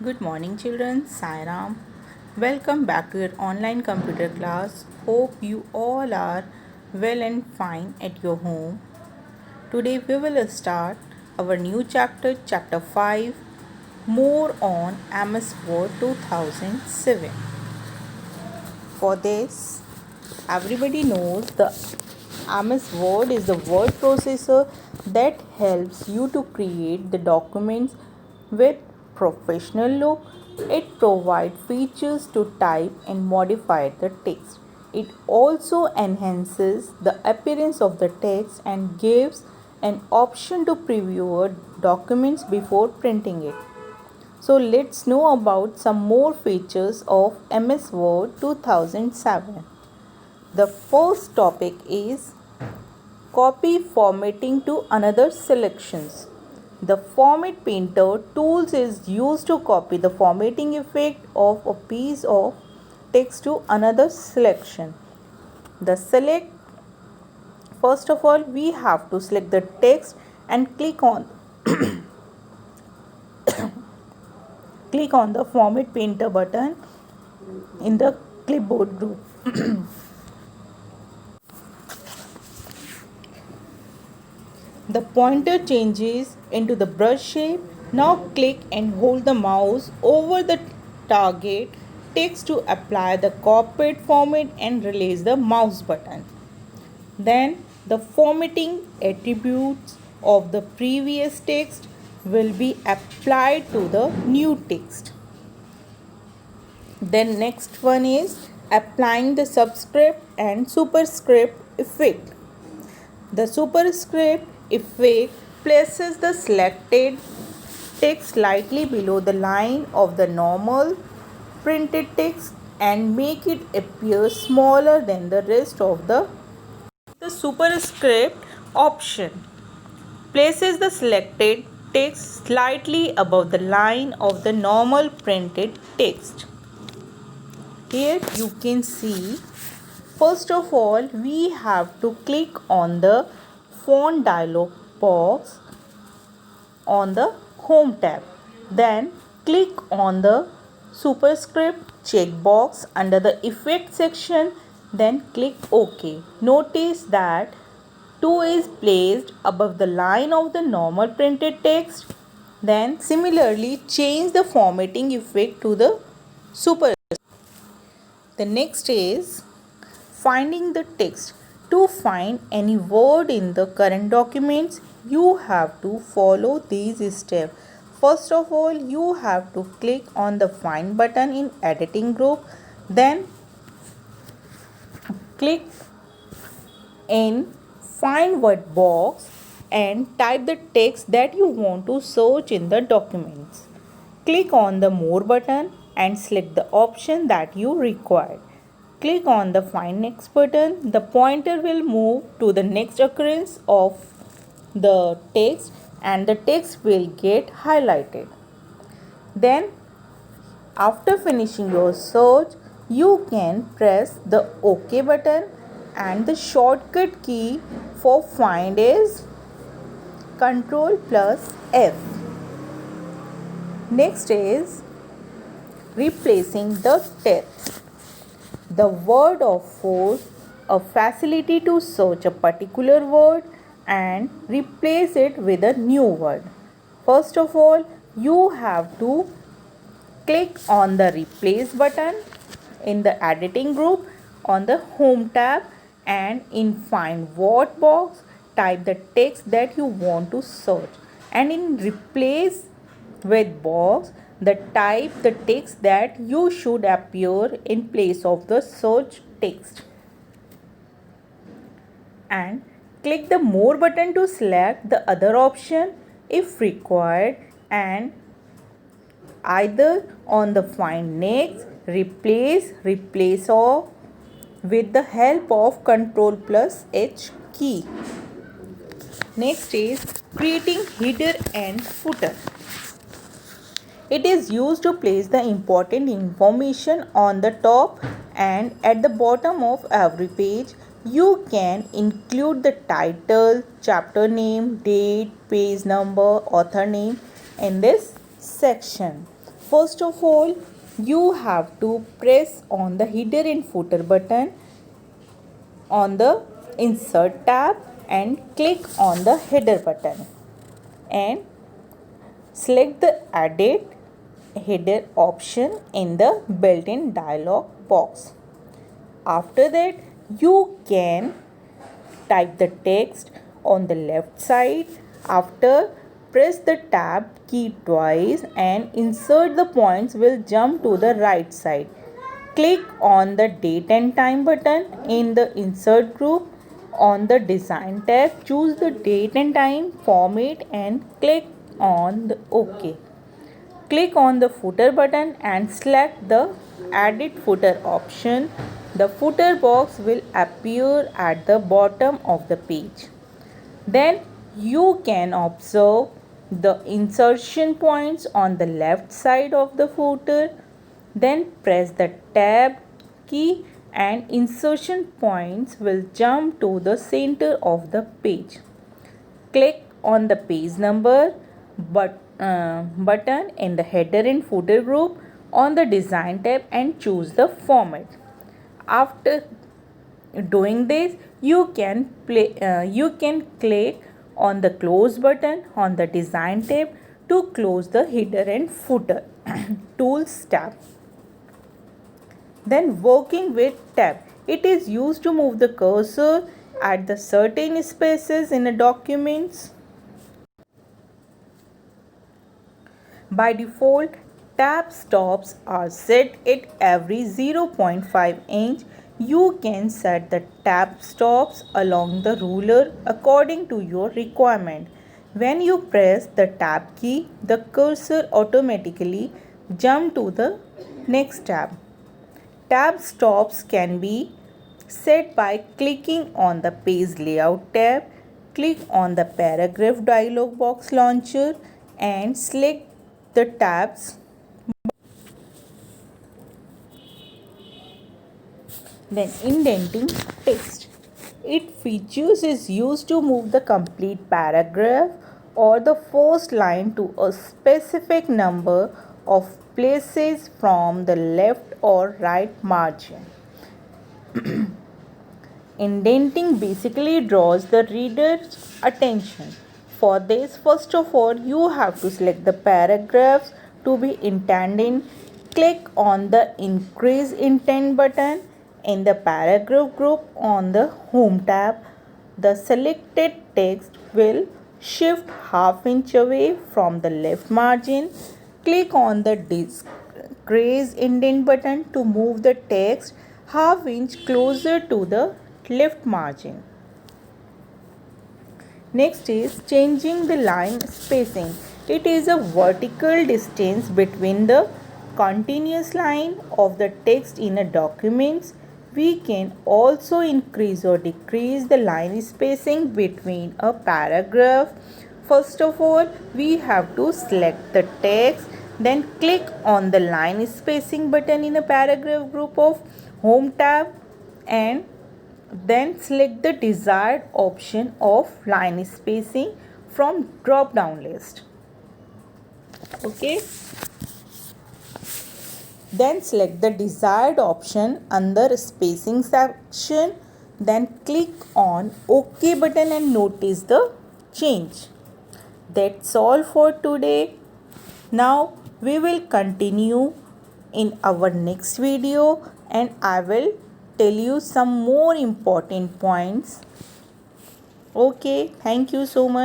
Good morning, children. Sai Ram. Welcome back to your online computer class. Hope you all are well and fine at your home. Today we will start our new chapter, chapter 5, more on MS Word 2007. For this, everybody knows the MS Word is the word processor that helps you to create the documents with professional look. It provides features to type and modify the text. It also enhances the appearance of the text and gives an option to preview documents before printing it. So let's know about some more features of MS Word 2007. The first topic is copy formatting to another selections. The format painter tools is used to copy the formatting effect of a piece of text to another selection. The select First of all we have to select the text and click on the format painter button in the clipboard group. The pointer changes into the brush shape. Now click and hold the mouse over the target text to apply the copied format and release the mouse button. Then the formatting attributes of the previous text will be applied to the new text. Then next one is applying the subscript and superscript effect. The superscript effect places the selected text slightly below the line of the normal printed text and make it appear smaller than the rest of the superscript option places the selected text slightly above the line of the normal printed text. Here you can see, first of all we have to click on the font dialog box on the home tab. Then click on the superscript checkbox under the effect section. Then click OK. Notice that 2 is placed above the line of the normal printed text. Then similarly change the formatting effect to the super. The next is finding the text. To find any word in the current documents, you have to follow these steps. First of all, you have to click on the find button in editing group. Then click in find word box and type the text that you want to search in the documents. Click on the more button and select the option that you require. Click on the find next button. The pointer will move to the next occurrence of the text and the text will get highlighted. Then after finishing your search, you can press the OK button and the shortcut key for find is Ctrl plus F. Next is replacing the text. The word of force, a facility to search a particular word and replace it with a new word. First of all, you have to click on the replace button in the editing group on the home tab and in find word box type the text that you want to search and in replace with box the type the text that you should appear in place of the search text and click the more button to select the other option if required and either on the find next, replace all with the help of Ctrl plus H key. Next is creating header and footer. It is used to place the important information on the top and at the bottom of every page. You can include the title, chapter name, date, page number, author name in this section. First of all, you have to press on the header and footer button on the insert tab and click on the header button and select the edit header option in the built-in dialog box. After that, you can type the text on the left side. After, press the tab key twice and insert the points will jump to the right side. Click on the date and time button in the insert group. On the design tab, choose the date and time format and click on the OK. Click on the footer button and select the edit footer option. The footer box will appear at the bottom of the page. Then you can observe the insertion points on the left side of the footer. Then press the tab key and insertion points will jump to the center of the page. Click on the page number button in the header and footer group on the design tab and choose the format. After doing this, you can click on the close button on the design tab to close the header and footer tools tab. Then working with tab, it is used to move the cursor at the certain spaces in a documents. By default, tab stops are set at every 0.5 inch. You can set the tab stops along the ruler according to your requirement. When you press the tab key, the cursor automatically jumps to the next tab. Tab stops can be set by clicking on the page layout tab. Click on the paragraph dialog box launcher and select the tabs. Then indenting text. Its features is used to move the complete paragraph or the first line to a specific number of places from the left or right margin. Indenting basically draws the reader's attention. For this, first of all, you have to select the paragraphs to be indented. Click on the Increase Indent button in the paragraph group on the Home tab. The selected text will shift ½ inch away from the left margin. Click on the Decrease Indent button to move the text ½ inch closer to the left margin. Next is changing the line spacing. It is a vertical distance between the continuous line of the text in a document. We can also increase or decrease the line spacing between a paragraph. First of all, we have to select the text, then click on the line spacing button in a paragraph group of Home tab and then select the desired option of line spacing from drop down list. Okay. Then select the desired option under spacing section. Then click on OK button and notice the change. That's all for today. Now we will continue in our next video and I will tell you some more important points. Okay, thank you so much.